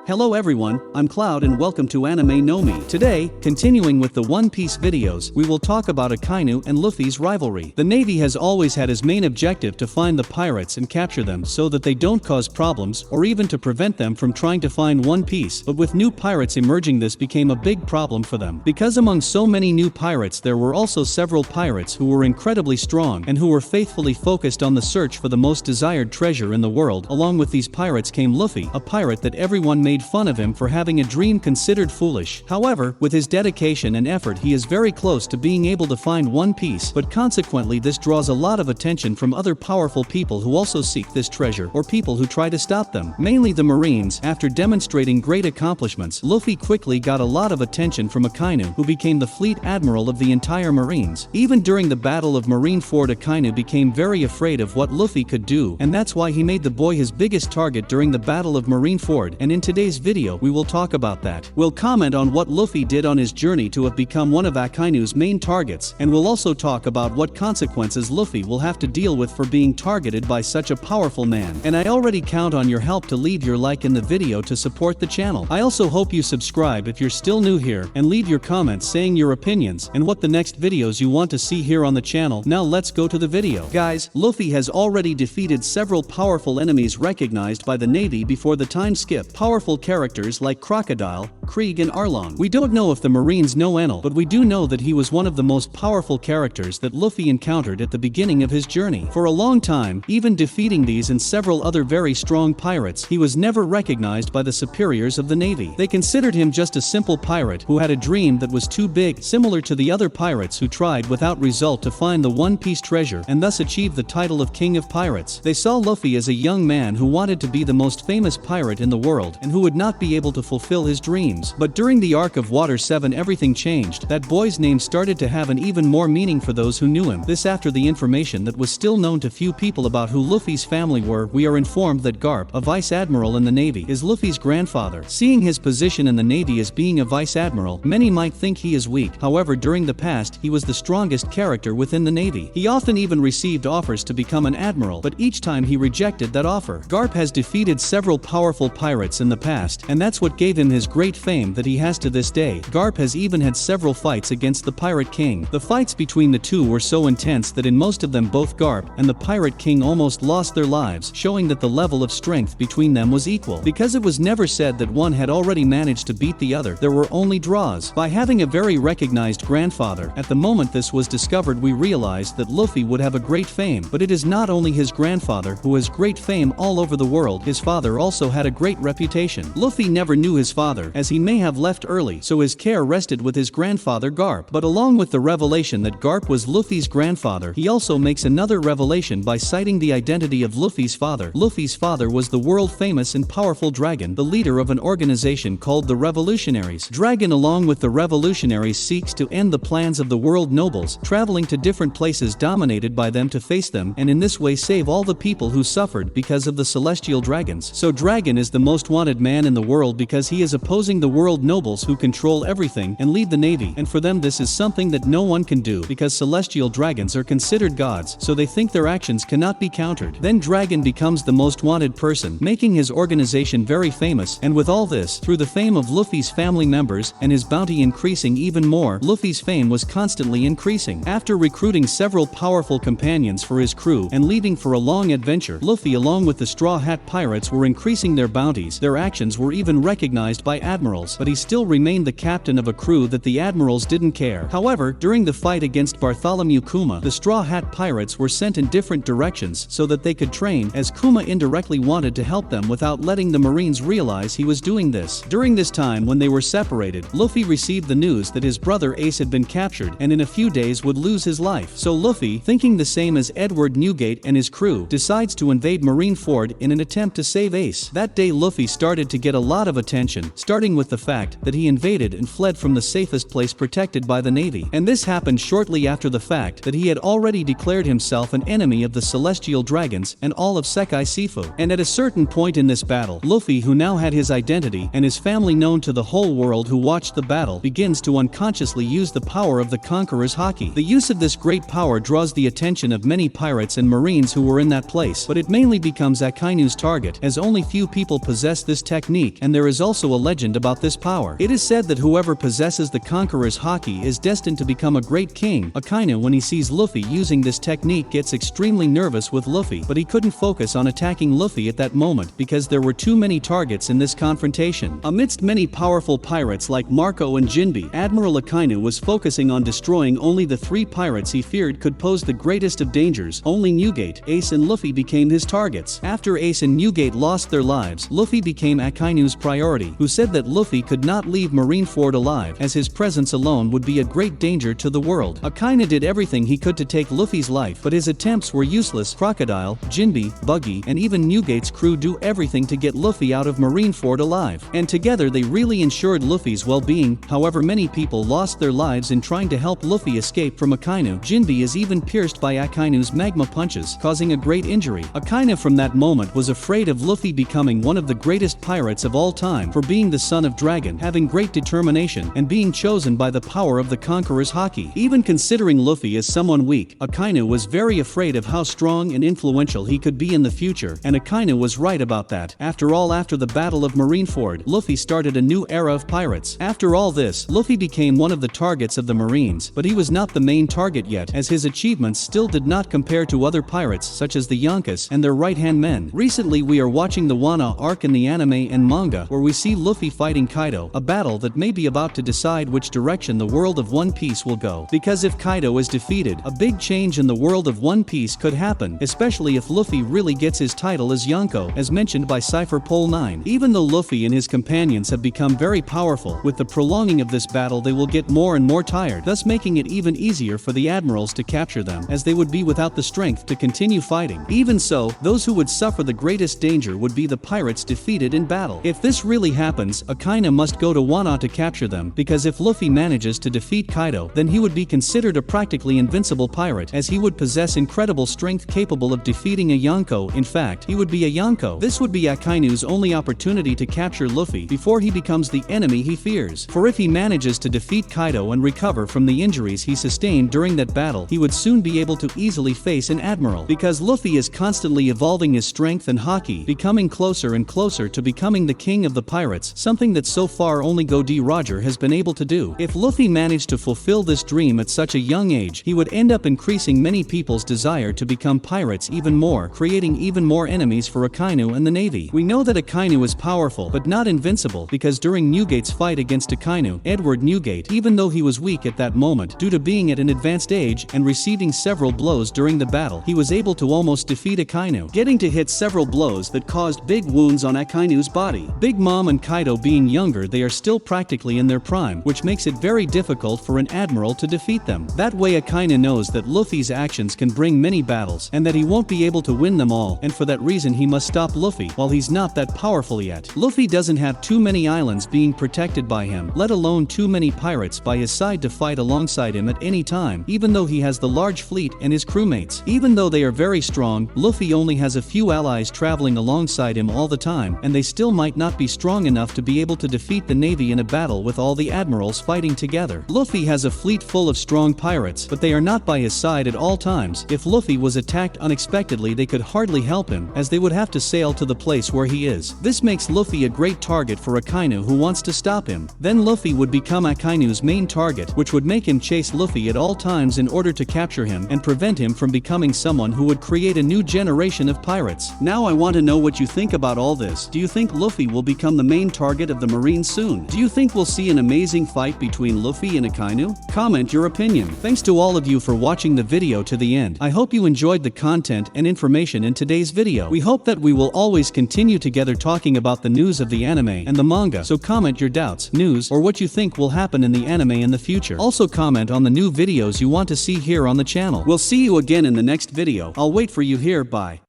Hello everyone, I'm Cloud and welcome to Anime No Mi. Today, continuing with the One Piece videos, we will talk about Akainu and Luffy's rivalry. The Navy has always had as main objective to find the pirates and capture them so that they don't cause problems or even to prevent them from trying to find One Piece, but with new pirates emerging this became a big problem for them. Because among so many new pirates there were also several pirates who were incredibly strong and who were faithfully focused on the search for the most desired treasure in the world. Along with these pirates came Luffy, a pirate that everyone made fun of him for having a dream considered foolish. However, with his dedication and effort he is very close to being able to find One Piece, but consequently this draws a lot of attention from other powerful people who also seek this treasure or people who try to stop them. Mainly the Marines. After demonstrating great accomplishments, Luffy quickly got a lot of attention from Akainu, who became the fleet admiral of the entire Marines. Even during the Battle of Marineford, Akainu became very afraid of what Luffy could do, and that's why he made the boy his biggest target during the Battle of Marineford, and in today's video we will talk about that. We'll comment on what Luffy did on his journey to have become one of Akainu's main targets, and we'll also talk about what consequences Luffy will have to deal with for being targeted by such a powerful man. And I already count on your help to leave your like in the video to support the channel. I also hope you subscribe if you're still new here, and leave your comments saying your opinions and what the next videos you want to see here on the channel. Now let's go to the video. Guys, Luffy has already defeated several powerful enemies recognized by the Navy before the time skip. Powerful characters like Crocodile, Krieg and Arlong. We don't know if the Marines know Enel, but we do know that he was one of the most powerful characters that Luffy encountered at the beginning of his journey. For a long time, even defeating these and several other very strong pirates, he was never recognized by the superiors of the Navy. They considered him just a simple pirate who had a dream that was too big, similar to the other pirates who tried without result to find the One Piece treasure and thus achieve the title of King of Pirates. They saw Luffy as a young man who wanted to be the most famous pirate in the world and who would not be able to fulfill his dreams. But during the arc of Water 7 everything changed. That boy's name started to have an even more meaning for those who knew him. This after the information that was still known to few people about who Luffy's family were. We are informed that Garp, a vice admiral in the Navy, is Luffy's grandfather. Seeing his position in the Navy as being a vice admiral, many might think he is weak. However, during the past he was the strongest character within the Navy. He often even received offers to become an admiral, but each time he rejected that offer. Garp has defeated several powerful pirates in the past, and that's what gave him his great fame that he has to this day. Garp has even had several fights against the Pirate King. The fights between the two were so intense that in most of them both Garp and the Pirate King almost lost their lives, showing that the level of strength between them was equal. Because it was never said that one had already managed to beat the other, there were only draws. By having a very recognized grandfather, at the moment this was discovered we realized that Luffy would have a great fame. But it is not only his grandfather who has great fame all over the world, his father also had a great reputation. Luffy never knew his father, as he may have left early, so his care rested with his grandfather Garp. But along with the revelation that Garp was Luffy's grandfather, he also makes another revelation by citing the identity of Luffy's father. Luffy's father was the world-famous and powerful Dragon, the leader of an organization called the Revolutionaries. Dragon, along with the Revolutionaries, seeks to end the plans of the world nobles, traveling to different places dominated by them to face them, and in this way save all the people who suffered because of the celestial dragons. So Dragon is the most wanted man in the world because he is opposing the world nobles who control everything and lead the Navy, and for them this is something that no one can do because celestial dragons are considered gods, so they think their actions cannot be countered. Then Dragon becomes the most wanted person, making his organization very famous, and with all this, through the fame of Luffy's family members and his bounty increasing even more, Luffy's fame was constantly increasing. After recruiting several powerful companions for his crew and leaving for a long adventure, Luffy along with the Straw Hat Pirates were increasing their bounties. Their actions were even recognized by admirals, but he still remained the captain of a crew that the admirals didn't care. However, during the fight against Bartholomew Kuma, the Straw Hat Pirates were sent in different directions so that they could train, as Kuma indirectly wanted to help them without letting the Marines realize he was doing this. During this time when they were separated, Luffy received the news that his brother Ace had been captured and in a few days would lose his life. So Luffy, thinking the same as Edward Newgate and his crew, decides to invade Marineford in an attempt to save Ace. That day Luffy started to get a lot of attention, starting with with the fact that he invaded and fled from the safest place protected by the Navy. And this happened shortly after the fact that he had already declared himself an enemy of the celestial dragons and all of Sekai Sifu. And at a certain point in this battle, Luffy, who now had his identity and his family known to the whole world who watched the battle, begins to unconsciously use the power of the Conqueror's Haki. The use of this great power draws the attention of many pirates and marines who were in that place, but it mainly becomes Akainu's target, as only few people possess this technique, and there is also a legend about this power. It is said that whoever possesses the Conqueror's Haki is destined to become a great king. Akainu, when he sees Luffy using this technique, gets extremely nervous with Luffy, but he couldn't focus on attacking Luffy at that moment because there were too many targets in this confrontation. Amidst many powerful pirates like Marco and Jinbe, Admiral Akainu was focusing on destroying only the 3 pirates he feared could pose the greatest of dangers. Only Newgate, Ace and Luffy became his targets. After Ace and Newgate lost their lives, Luffy became Akainu's priority, who said that Luffy could not leave Marineford alive, as his presence alone would be a great danger to the world. Akainu did everything he could to take Luffy's life, but his attempts were useless. Crocodile, Jinbe, Buggy, and even Newgate's crew do everything to get Luffy out of Marineford alive, and together they really ensured Luffy's well-being. However, many people lost their lives in trying to help Luffy escape from Akainu. Jinbe is even pierced by Akainu's magma punches, causing a great injury. Akainu from that moment was afraid of Luffy becoming one of the greatest pirates of all time for being the son of dragon, having great determination, and being chosen by the power of the Conqueror's Haki. Even considering Luffy as someone weak, Akainu was very afraid of how strong and influential he could be in the future, and Akainu was right about that. After all, after the Battle of Marineford, Luffy started a new era of pirates. After all this, Luffy became one of the targets of the Marines, but he was not the main target yet, as his achievements still did not compare to other pirates such as the Yonkas and their right-hand men. Recently we are watching the Wano arc in the anime and manga, where we see Luffy fighting Kaido, a battle that may be about to decide which direction the world of One Piece will go. Because if Kaido is defeated, a big change in the world of One Piece could happen, especially if Luffy really gets his title as Yonko, as mentioned by Cypher Pole 9. Even though Luffy and his companions have become very powerful, with the prolonging of this battle they will get more and more tired, thus making it even easier for the admirals to capture them, as they would be without the strength to continue fighting. Even so, those who would suffer the greatest danger would be the pirates defeated in battle. If this really happens, Akainu must go to Wano to capture them, because if Luffy manages to defeat Kaido, then he would be considered a practically invincible pirate, as he would possess incredible strength capable of defeating a Yonko. In fact, he would be a Yonko. This would be Akainu's only opportunity to capture Luffy before he becomes the enemy he fears. For if he manages to defeat Kaido and recover from the injuries he sustained during that battle, he would soon be able to easily face an admiral, because Luffy is constantly evolving his strength and haki, becoming closer and closer to becoming the king of the pirates, something that so far only Goldie Roger has been able to do. If Luffy managed to fulfill this dream at such a young age, he would end up increasing many people's desire to become pirates even more, creating even more enemies for Akainu and the Navy. We know that Akainu is powerful, but not invincible, because during Newgate's fight against Akainu, Edward Newgate, even though he was weak at that moment due to being at an advanced age and receiving several blows during the battle, he was able to almost defeat Akainu, getting to hit several blows that caused big wounds on Akainu's body. Big Mom and Kaido being younger, they are still practically in their prime, which makes it very difficult for an admiral to defeat them. That way Akainu knows that Luffy's actions can bring many battles, and that he won't be able to win them all, and for that reason he must stop Luffy while he's not that powerful yet. Luffy doesn't have too many islands being protected by him, let alone too many pirates by his side to fight alongside him at any time, even though he has the large fleet and his crewmates. Even though they are very strong, Luffy only has a few allies traveling alongside him all the time, and they still might not be strong enough to be able to defeat the Navy in a battle with all the admirals fighting together. Luffy has a fleet full of strong pirates, but they are not by his side at all times. If Luffy was attacked unexpectedly, they could hardly help him, as they would have to sail to the place where he is. This makes Luffy a great target for Akainu, who wants to stop him. Then Luffy would become Akainu's main target, which would make him chase Luffy at all times in order to capture him and prevent him from becoming someone who would create a new generation of pirates. Now I want to know what you think about all this. Do you think Luffy will become the main target of the Marines soon? Do you think we'll see an amazing fight between Luffy and Akainu? Comment your opinion. Thanks to all of you for watching the video to the end. I hope you enjoyed the content and information in today's video. We hope that we will always continue together talking about the news of the anime and the manga, so comment your doubts, news, or what you think will happen in the anime in the future. Also comment on the new videos you want to see here on the channel. We'll see you again in the next video. I'll wait for you here. Bye.